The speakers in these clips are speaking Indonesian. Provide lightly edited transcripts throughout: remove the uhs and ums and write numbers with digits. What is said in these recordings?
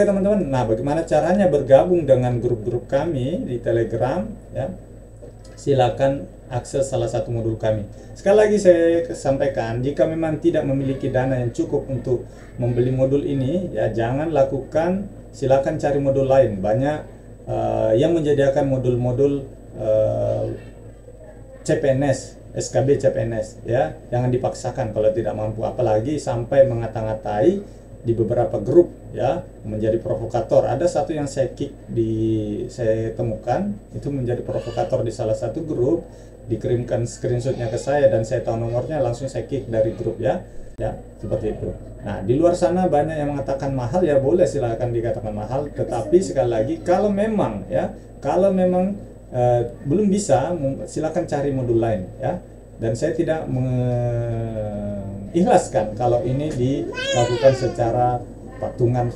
Oke teman-teman, nah bagaimana caranya bergabung dengan grup-grup kami di Telegram ya? Silakan akses salah satu modul kami. Sekali lagi saya sampaikan, jika memang tidak memiliki dana yang cukup untuk membeli modul ini, ya jangan lakukan, silakan cari modul lain. Banyak yang menyediakan modul-modul CPNS, SKB CPNS ya. Jangan dipaksakan kalau tidak mampu, apalagi sampai mengata-ngatai di beberapa grup ya, menjadi provokator. Ada satu yang saya saya temukan itu menjadi provokator di salah satu grup, dikirimkan screenshotnya ke saya dan saya tahu nomornya, langsung saya kick dari grup ya seperti itu. Nah di luar sana banyak yang mengatakan mahal, ya boleh silahkan dikatakan mahal, tetapi sekali lagi kalau memang belum bisa, silakan cari modul lain ya. Dan saya tidak mengikhlaskan kalau ini dilakukan secara patungan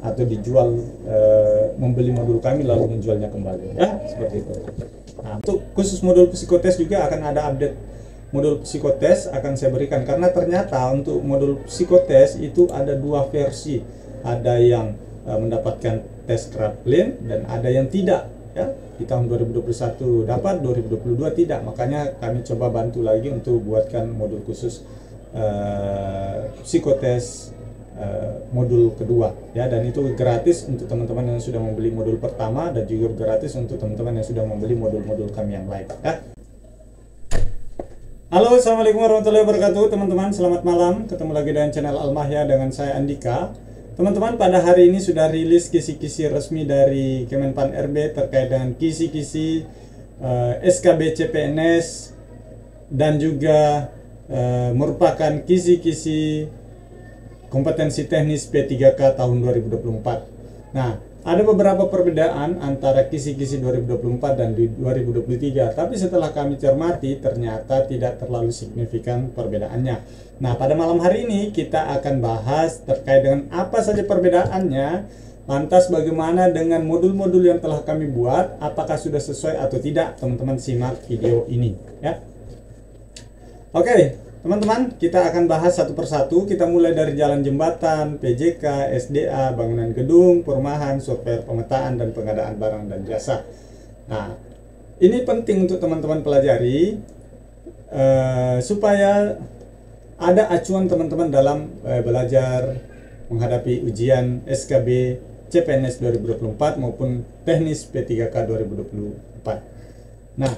atau dijual, membeli modul kami lalu menjualnya kembali ya, seperti itu. Nah, untuk khusus modul psikotes juga akan ada update modul psikotes, akan saya berikan, karena ternyata untuk modul psikotes itu ada dua versi, ada yang mendapatkan tes Kraepelin dan ada yang tidak ya. Di tahun 2021 dapat, 2022 tidak. Makanya kami coba bantu lagi untuk buatkan modul khusus psikotes modul kedua ya, dan itu gratis untuk teman-teman yang sudah membeli modul pertama dan juga gratis untuk teman-teman yang sudah membeli modul-modul kami yang lain ya. Halo, assalamualaikum warahmatullahi wabarakatuh teman-teman, selamat malam. Ketemu lagi dengan channel Al-Mahya dengan saya Andika. Teman-teman, pada hari ini sudah rilis kisi-kisi resmi dari Kemenpan RB terkait dengan kisi-kisi SKB CPNS dan juga merupakan kisi-kisi kompetensi teknis P3K tahun 2024. Nah, ada beberapa perbedaan antara kisi-kisi 2024 dan 2023, tapi setelah kami cermati ternyata tidak terlalu signifikan perbedaannya. Nah, pada malam hari ini kita akan bahas terkait dengan apa saja perbedaannya, lantas bagaimana dengan modul-modul yang telah kami buat, apakah sudah sesuai atau tidak. Teman-teman simak video ini ya. Oke, teman-teman, kita akan bahas satu persatu. Kita mulai dari jalan jembatan, PJK, SDA, bangunan gedung, perumahan, survei pemetaan, dan pengadaan barang dan jasa. Nah, ini penting untuk teman-teman pelajari supaya ada acuan teman-teman dalam belajar menghadapi ujian SKB CPNS 2024 maupun teknis P3K 2024. Nah,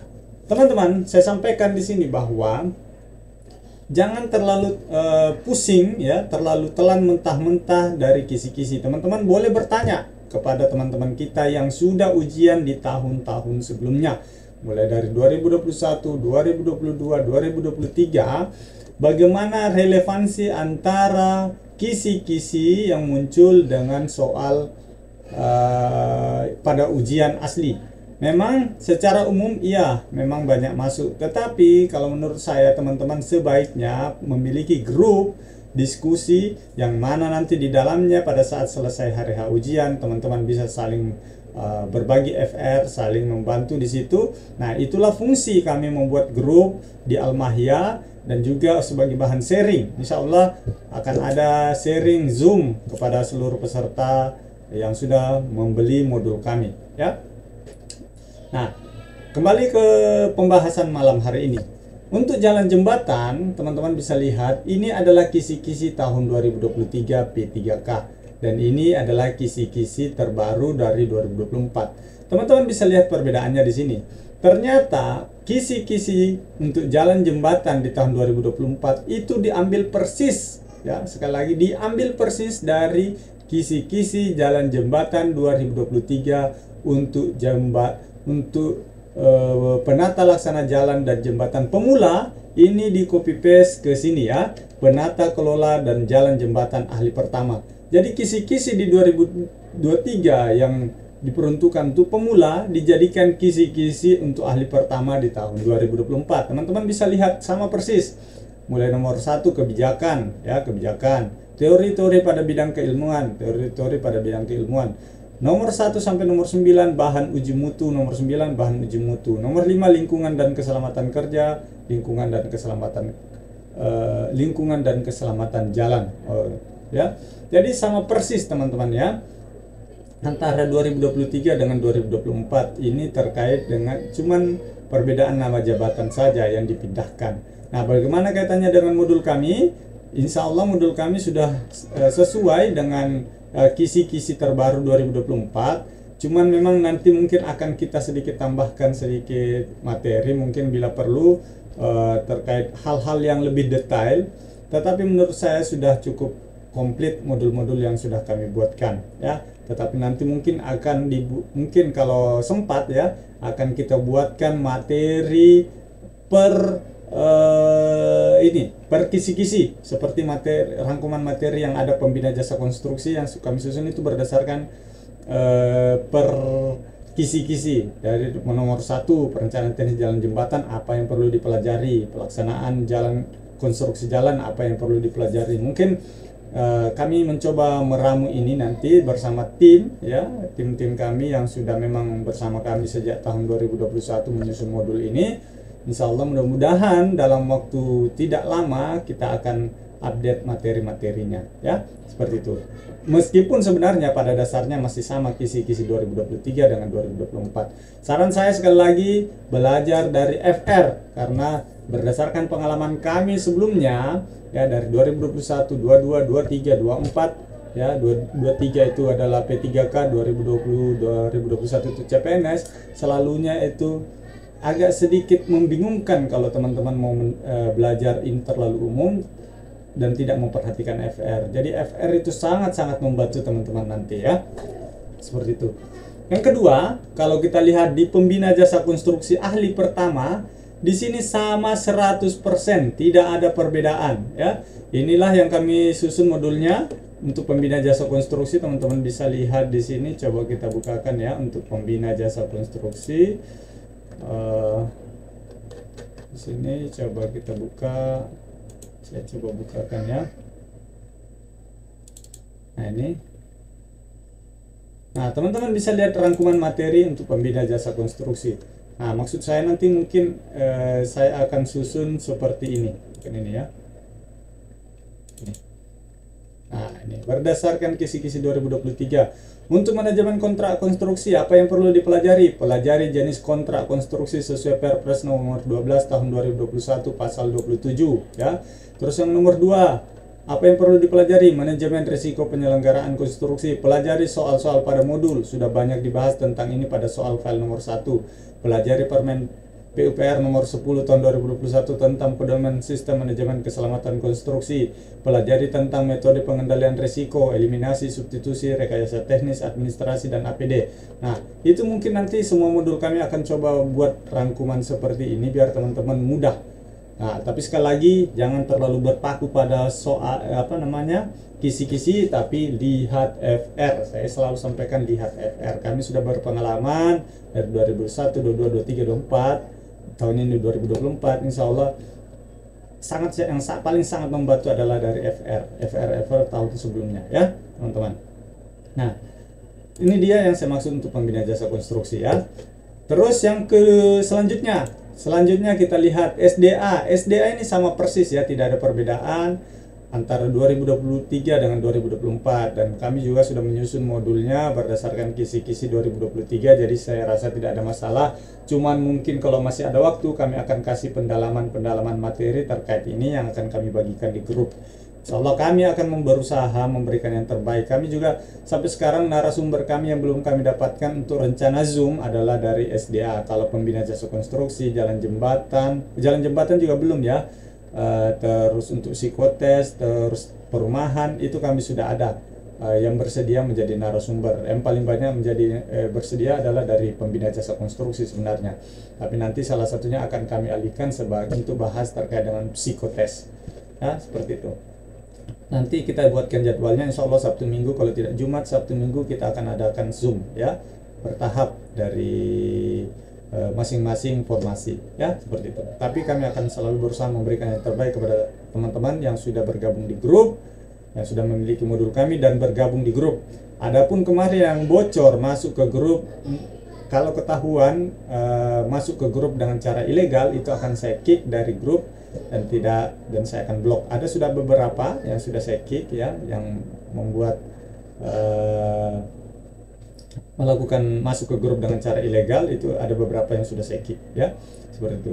teman-teman, saya sampaikan di sini bahwa jangan terlalu pusing ya, terlalu telan mentah-mentah dari kisi-kisi. Teman-teman boleh bertanya kepada teman-teman kita yang sudah ujian di tahun-tahun sebelumnya, mulai dari 2021, 2022, 2023, bagaimana relevansi antara kisi-kisi yang muncul dengan soal pada ujian asli. Memang secara umum iya, memang banyak masuk, tetapi kalau menurut saya teman-teman sebaiknya memiliki grup diskusi yang mana nanti di dalamnya pada saat selesai hari H ujian teman-teman bisa saling berbagi FR, saling membantu di situ. Nah, itulah fungsi kami membuat grup di Al-Mahya dan juga sebagai bahan sharing. Insya Allah akan ada sharing Zoom kepada seluruh peserta yang sudah membeli modul kami ya. Nah, kembali ke pembahasan malam hari ini. Untuk jalan jembatan, teman-teman bisa lihat ini adalah kisi-kisi tahun 2023 P3K dan ini adalah kisi-kisi terbaru dari 2024. Teman-teman bisa lihat perbedaannya di sini. Ternyata kisi-kisi untuk jalan jembatan di tahun 2024 itu diambil persis ya, sekali lagi diambil persis dari kisi-kisi jalan jembatan 2023 untuk penata laksana jalan dan jembatan pemula. Ini di copy paste ke sini ya, penata kelola dan jalan jembatan ahli pertama. Jadi kisi-kisi di 2023 yang diperuntukkan untuk pemula dijadikan kisi-kisi untuk ahli pertama di tahun 2024. Teman-teman bisa lihat sama persis. Mulai nomor 1 kebijakan ya, kebijakan, teori-teori pada bidang keilmuan, teori-teori pada bidang keilmuan. Nomor 1 sampai nomor 9 bahan uji mutu, nomor 9 bahan uji mutu. Nomor 5 lingkungan dan keselamatan kerja, lingkungan dan keselamatan jalan. Ya. Jadi sama persis teman-teman ya. antara 2023 dengan 2024 ini terkait dengan cuman perbedaan nama jabatan saja yang dipindahkan. Nah, bagaimana kaitannya dengan modul kami? Insya Allah modul kami sudah sesuai dengan kisi-kisi terbaru 2024. Cuman memang nanti mungkin akan kita sedikit tambahkan sedikit materi mungkin bila perlu terkait hal-hal yang lebih detail. Tetapi menurut saya sudah cukup komplit modul-modul yang sudah kami buatkan ya. Tetapi nanti mungkin akan mungkin kalau sempat ya akan kita buatkan materi per per kisi-kisi seperti rangkuman materi yang ada pembina jasa konstruksi yang kami susun itu berdasarkan per kisi-kisi. Dari nomor 1 perencanaan teknis jalan jembatan apa yang perlu dipelajari, pelaksanaan jalan konstruksi jalan apa yang perlu dipelajari. Mungkin kami mencoba meramu ini nanti bersama tim ya, tim-tim kami yang sudah memang bersama kami sejak tahun 2021 menyusun modul ini. Insya Allah mudah-mudahan dalam waktu tidak lama kita akan update materi-materinya ya, seperti itu. Meskipun sebenarnya pada dasarnya masih sama kisi-kisi 2023 dengan 2024. Saran saya sekali lagi belajar dari FR karena berdasarkan pengalaman kami sebelumnya ya, dari 2021, 22, 23, 24 ya, 23 itu adalah P3K, 2020, 2021 itu CPNS, selalunya itu agak sedikit membingungkan kalau teman-teman mau belajar ini terlalu umum dan tidak memperhatikan FR. Jadi FR itu sangat-sangat membantu teman-teman nanti ya. Seperti itu. Yang kedua, kalau kita lihat di pembina jasa konstruksi ahli pertama, di sini sama 100%, tidak ada perbedaan ya. Inilah yang kami susun modulnya untuk pembina jasa konstruksi. Teman-teman bisa lihat di sini, coba kita bukakan ya untuk pembina jasa konstruksi. Di sini coba kita buka, saya coba bukakan ya. Nah ini, nah teman-teman bisa lihat rangkuman materi untuk pembina jasa konstruksi. Nah maksud saya nanti mungkin saya akan susun seperti ini, ini ya. Nah ini berdasarkan kisi-kisi 2023. Untuk manajemen kontrak konstruksi apa yang perlu dipelajari? Pelajari jenis kontrak konstruksi sesuai Perpres nomor 12 tahun 2021 pasal 27 ya. Terus yang nomor 2, apa yang perlu dipelajari? Manajemen risiko penyelenggaraan konstruksi. Pelajari soal-soal pada modul. Sudah banyak dibahas tentang ini pada soal file nomor 1. Pelajari Permen PUPR nomor 10 tahun 2021 tentang pedoman sistem manajemen keselamatan konstruksi. Pelajari tentang metode pengendalian risiko, eliminasi, substitusi, rekayasa teknis, administrasi, dan APD. Nah, itu mungkin nanti semua modul kami akan coba buat rangkuman seperti ini biar teman-teman mudah. Nah, tapi sekali lagi jangan terlalu berpaku pada soal kisi-kisi, tapi lihat FR. Saya selalu sampaikan lihat FR. Kami sudah berpengalaman dari 2001, 22, 23, 24. Tahun ini 2024, insya Allah yang paling sangat membantu adalah dari FR tahun sebelumnya ya teman-teman. Nah ini dia yang saya maksud untuk pembina jasa konstruksi ya. Terus yang selanjutnya kita lihat SDA ini sama persis ya, tidak ada perbedaan antara 2023 dengan 2024, dan kami juga sudah menyusun modulnya berdasarkan kisi-kisi 2023, jadi saya rasa tidak ada masalah. Cuman mungkin kalau masih ada waktu kami akan kasih pendalaman materi terkait ini yang akan kami bagikan di grup. Insyaallah kami akan berusaha memberikan yang terbaik. Kami juga sampai sekarang narasumber kami yang belum kami dapatkan untuk rencana Zoom adalah dari SDA. Kalau pembina jasa konstruksi, jalan jembatan juga belum ya. Terus untuk psikotes, terus perumahan itu kami sudah ada yang bersedia menjadi narasumber. Yang paling banyak menjadi bersedia adalah dari pembina jasa konstruksi sebenarnya. Tapi nanti salah satunya akan kami alihkan sebagai untuk bahas terkait dengan psikotes. Ya, seperti itu. Nanti kita buatkan jadwalnya, insya Allah Sabtu Minggu, kalau tidak Jumat, Sabtu Minggu kita akan adakan Zoom ya, bertahap dari masing-masing formasi ya, seperti itu. Tapi kami akan selalu berusaha memberikan yang terbaik kepada teman-teman yang sudah bergabung di grup, yang sudah memiliki modul kami dan bergabung di grup. Adapun kemarin yang bocor masuk ke grup, kalau ketahuan masuk ke grup dengan cara ilegal, itu akan saya kick dari grup dan saya akan blok. Ada sudah beberapa yang sudah saya kick ya, yang membuat melakukan masuk ke grup dengan cara ilegal, itu ada beberapa yang sudah saya keep ya, seperti itu.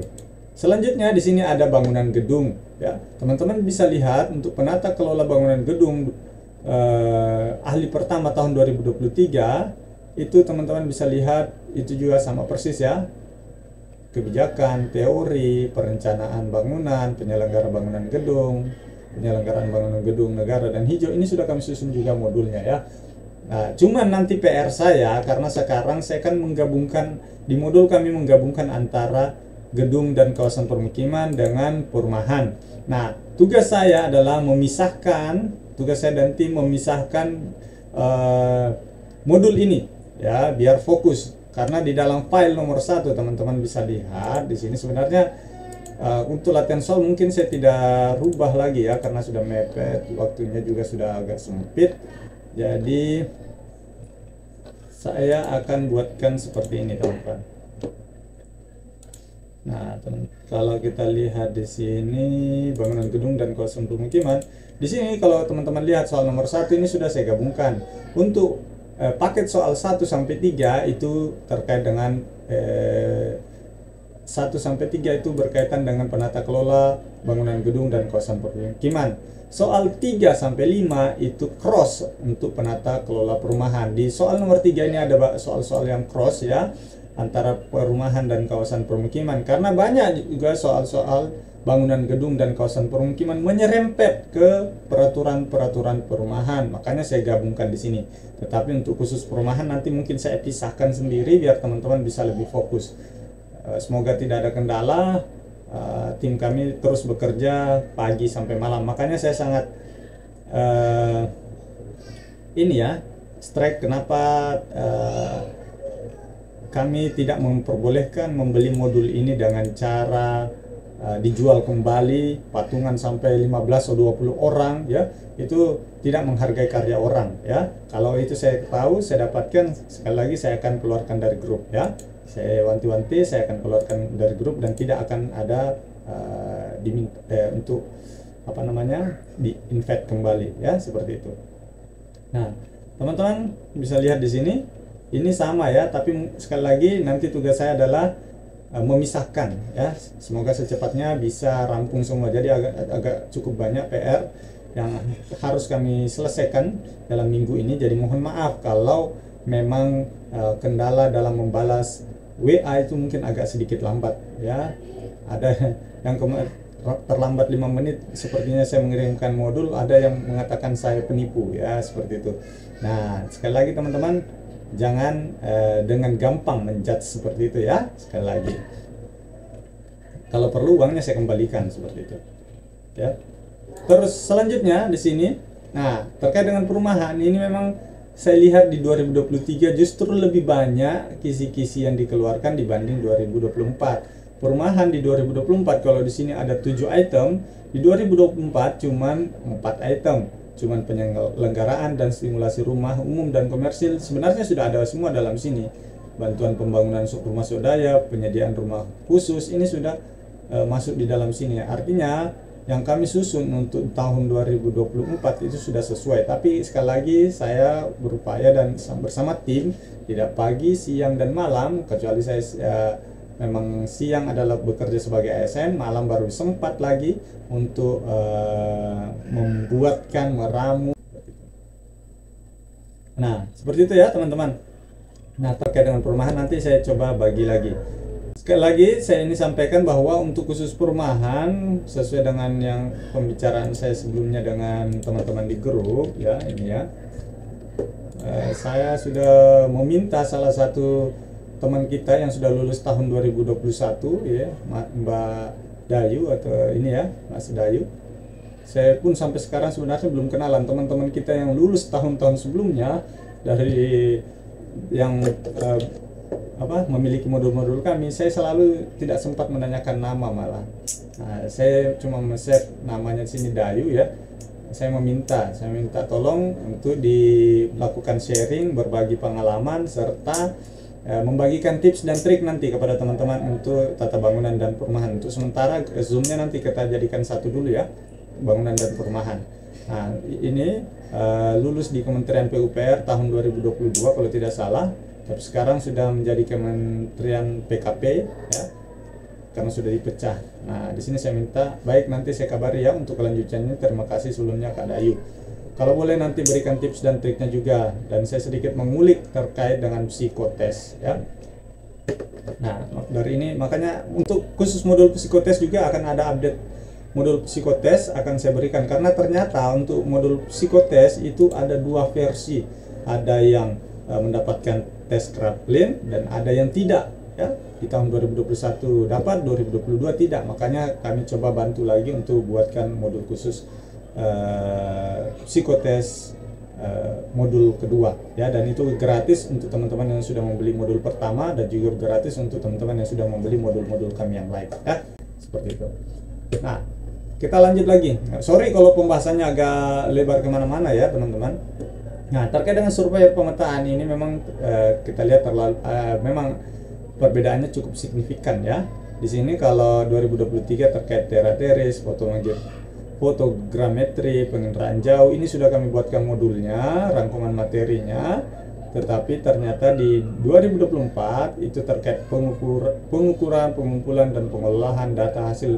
Selanjutnya di sini ada bangunan gedung ya. Teman-teman bisa lihat untuk penata kelola bangunan gedung ahli pertama tahun 2023 itu teman-teman bisa lihat itu juga sama persis ya. Kebijakan, teori, perencanaan bangunan, penyelenggara bangunan gedung, penyelenggaraan bangunan gedung negara dan hijau, ini sudah kami susun juga modulnya ya. Nah, cuman nanti PR saya karena sekarang saya kan menggabungkan di modul kami menggabungkan antara gedung dan kawasan permukiman dengan perumahan. Nah, tugas saya adalah tugas saya dan tim memisahkan modul ini ya biar fokus. Karena di dalam file nomor 1 teman-teman bisa lihat di sini sebenarnya untuk latihan soal mungkin saya tidak rubah lagi ya karena sudah mepet, waktunya juga sudah agak sempit. Jadi saya akan buatkan seperti ini teman-teman. Nah, kalau kita lihat di sini bangunan gedung dan kawasan permukiman, di sini kalau teman-teman lihat soal nomor 1 ini sudah saya gabungkan. Untuk paket soal 1 sampai 3 itu terkait dengan 1 sampai 3 itu berkaitan dengan penata kelola bangunan gedung dan kawasan permukiman. Soal 3 sampai 5 itu cross untuk penata kelola perumahan. Di soal nomor 3 ini ada soal-soal yang cross ya antara perumahan dan kawasan permukiman, karena banyak juga soal-soal bangunan gedung dan kawasan permukiman menyerempet ke peraturan-peraturan perumahan. Makanya saya gabungkan di sini. Tetapi untuk khusus perumahan nanti mungkin saya pisahkan sendiri biar teman-teman bisa lebih fokus. Semoga tidak ada kendala. Tim kami terus bekerja pagi sampai malam. Makanya saya sangat strike kenapa kami tidak memperbolehkan membeli modul ini dengan cara dijual kembali patungan sampai 15 atau 20 orang ya. Itu tidak menghargai karya orang ya. Kalau itu saya tahu, saya dapatkan, sekali lagi saya akan keluarkan dari grup ya. Saya wanti-wanti, saya akan keluarkan dari grup dan tidak akan ada untuk di invite kembali ya, seperti itu. Nah, teman-teman bisa lihat di sini ini sama ya, tapi sekali lagi nanti tugas saya adalah memisahkan ya. Semoga secepatnya bisa rampung semua. Jadi agak cukup banyak PR yang harus kami selesaikan dalam minggu ini. Jadi mohon maaf kalau memang kendala dalam membalas WA itu mungkin agak sedikit lambat ya. Ada yang terlambat 5 menit, sepertinya saya mengirimkan modul, ada yang mengatakan saya penipu ya, seperti itu. Nah, sekali lagi teman-teman, jangan dengan gampang menjudge seperti itu ya. Sekali lagi, kalau perlu uangnya saya kembalikan, seperti itu ya. Terus selanjutnya di sini, nah terkait dengan perumahan ini memang saya lihat di 2023 justru lebih banyak kisi-kisi yang dikeluarkan dibanding 2024. Perumahan di 2024 kalau di sini ada 7 item, di 2024 cuman 4 item. Cuman penyelenggaraan dan stimulasi rumah umum dan komersil sebenarnya sudah ada semua dalam sini. Bantuan pembangunan rumah swadaya, penyediaan rumah khusus ini sudah masuk di dalam sini. Artinya yang kami susun untuk tahun 2024 itu sudah sesuai. Tapi sekali lagi saya berupaya dan bersama tim tidak pagi, siang dan malam, kecuali saya memang siang adalah bekerja sebagai ASN, malam baru sempat lagi untuk membuatkan, meramu. Nah, seperti itu ya teman-teman. Nah, terkait dengan perumahan nanti saya coba bagi lagi. Sekali lagi saya ini sampaikan bahwa untuk khusus perumahan sesuai dengan yang pembicaraan saya sebelumnya dengan teman-teman di grup ya, ini ya. Saya sudah meminta salah satu teman kita yang sudah lulus tahun 2021 ya, Mbak Dayu atau ini ya, Mas Dayu. Saya pun sampai sekarang sebenarnya belum kenalan teman-teman kita yang lulus tahun-tahun sebelumnya dari yang memiliki modul-modul kami. Saya selalu tidak sempat menanyakan nama malah. Nah, saya cuma men-save namanya di sini Dayu ya. Saya minta tolong untuk dilakukan sharing, berbagi pengalaman serta membagikan tips dan trik nanti kepada teman-teman untuk tata bangunan dan perumahan. Untuk sementara zoomnya nanti kita jadikan satu dulu ya, bangunan dan perumahan. Nah, ini lulus di Kementerian PUPR tahun 2022 kalau tidak salah, tapi sekarang sudah menjadi Kementerian PKP ya, karena sudah dipecah. Nah, di sini saya minta, baik nanti saya kabari ya untuk kelanjutannya. Terima kasih sebelumnya Kak Dayu. Kalau boleh nanti berikan tips dan triknya juga, dan saya sedikit mengulik terkait dengan psikotes ya. Nah, dari ini makanya untuk khusus modul psikotes juga akan ada update modul psikotes akan saya berikan, karena ternyata untuk modul psikotes itu ada dua versi, ada yang mendapatkan tes Kraepelin dan ada yang tidak ya. Di tahun 2021 dapat, 2022 tidak, makanya kami coba bantu lagi untuk buatkan modul khusus psikotes modul kedua ya, dan itu gratis untuk teman-teman yang sudah membeli modul pertama dan juga gratis untuk teman-teman yang sudah membeli modul-modul kami yang lain ya, seperti itu. Nah, kita lanjut lagi. Sorry kalau pembahasannya agak lebar kemana-mana ya teman-teman. Nah, terkait dengan survei pemetaan ini memang kita lihat memang perbedaannya cukup signifikan ya. Di sini kalau 2023 terkait tera-teris, fotogrametri, penginderaan jauh, ini sudah kami buatkan modulnya, rangkuman materinya. Tetapi ternyata di 2024 itu terkait pengukuran, pengumpulan dan pengolahan data hasil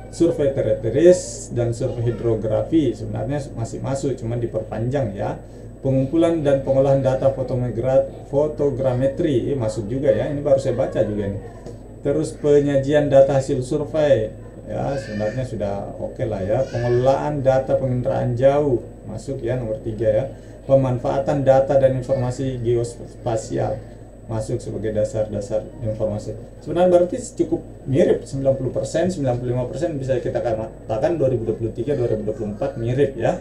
survei tera-teris dan survei hidrografi sebenarnya masih masuk, cuma diperpanjang ya. Pengumpulan dan pengolahan data fotogrametri masuk juga ya, ini baru saya baca juga nih. Terus penyajian data hasil survei ya, sebenarnya sudah oke lah ya. Pengelolaan data penginderaan jauh masuk ya, nomor 3 ya. Pemanfaatan data dan informasi geospasial masuk sebagai dasar-dasar informasi. Sebenarnya berarti cukup mirip, 90%, 95% bisa kita katakan 2023 2024 mirip ya.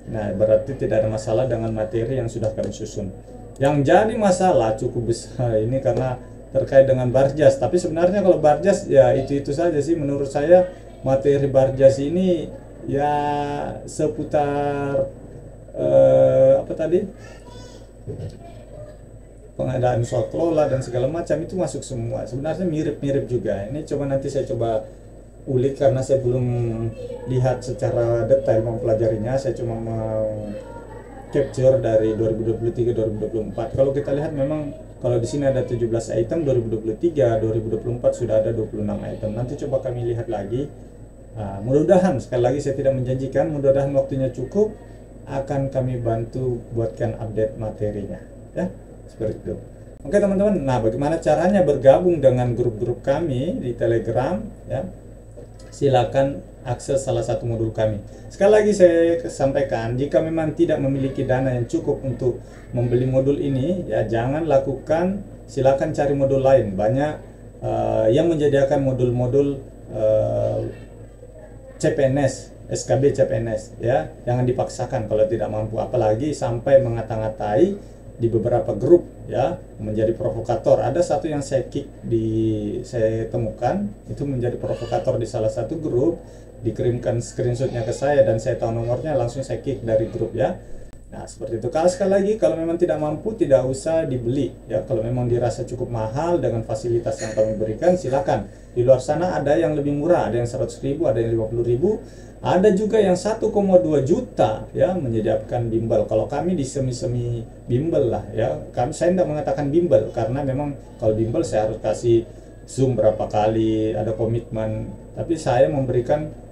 Nah, berarti tidak ada masalah dengan materi yang sudah kami susun. Yang jadi masalah cukup besar ini karena terkait dengan Barjas. Tapi sebenarnya kalau Barjas ya itu saja sih menurut saya. Materi Barjas ini ya seputar apa tadi, pengadaan soal kelola dan segala macam itu masuk semua. Sebenarnya mirip-mirip juga. Ini coba nanti saya coba ulik karena saya belum lihat secara detail mempelajarinya. Saya cuma mau capture dari 2023-2024. Kalau kita lihat memang kalau di sini ada 17 item, 2023, 2024 sudah ada 26 item. Nanti coba kami lihat lagi. Nah, mudah-mudahan, sekali lagi saya tidak menjanjikan, mudah-mudahan waktunya cukup, akan kami bantu buatkan update materinya ya, seperti itu. Oke teman-teman, nah bagaimana caranya bergabung dengan grup-grup kami di Telegram ya? Silakan akses salah satu modul kami. Sekali lagi saya sampaikan, jika memang tidak memiliki dana yang cukup untuk membeli modul ini ya, jangan lakukan, silakan cari modul lain. Banyak yang menyediakan modul-modul CPNS, SKB CPNS ya, jangan dipaksakan kalau tidak mampu, apalagi sampai mengata-ngatai di beberapa grup ya, menjadi provokator. Ada satu yang saya saya temukan itu menjadi provokator di salah satu grup, dikirimkan screenshotnya ke saya dan saya tahu nomornya, langsung saya kick dari grup ya. Nah seperti itu. Kalau sekali lagi, kalau memang tidak mampu tidak usah dibeli ya. Kalau memang dirasa cukup mahal dengan fasilitas yang kami berikan, silakan. Di luar sana ada yang lebih murah, ada yang 100.000, ada yang 50.000, ada juga yang 1,2 juta ya, menyediakan bimbel. Kalau kami di semi bimbel lah ya. Saya tidak mengatakan bimbel karena memang kalau bimbel saya harus kasih Zoom berapa kali, ada komitmen. Tapi saya memberikan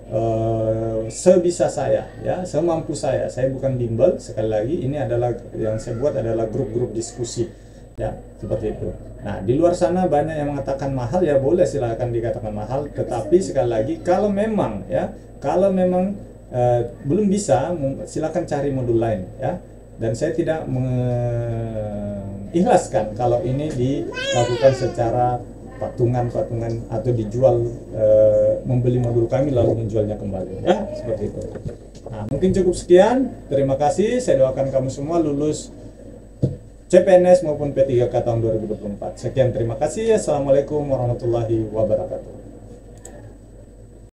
sebisa saya ya, semampu saya. Saya bukan bimbel, sekali lagi ini adalah yang saya buat adalah grup-grup diskusi ya, seperti itu. Nah di luar sana banyak yang mengatakan mahal, ya boleh silakan dikatakan mahal, tetapi sekali lagi kalau memang ya, kalau memang belum bisa, silakan cari modul lain ya. Dan saya tidak mengikhlaskan kalau ini dilakukan secara patungan atau dijual, membeli modul kami lalu menjualnya kembali ya, seperti itu. Nah mungkin cukup sekian, terima kasih. Saya doakan kamu semua lulus CPNS maupun P3K tahun 2024. Sekian, terima kasih. Assalamualaikum warahmatullahi wabarakatuh.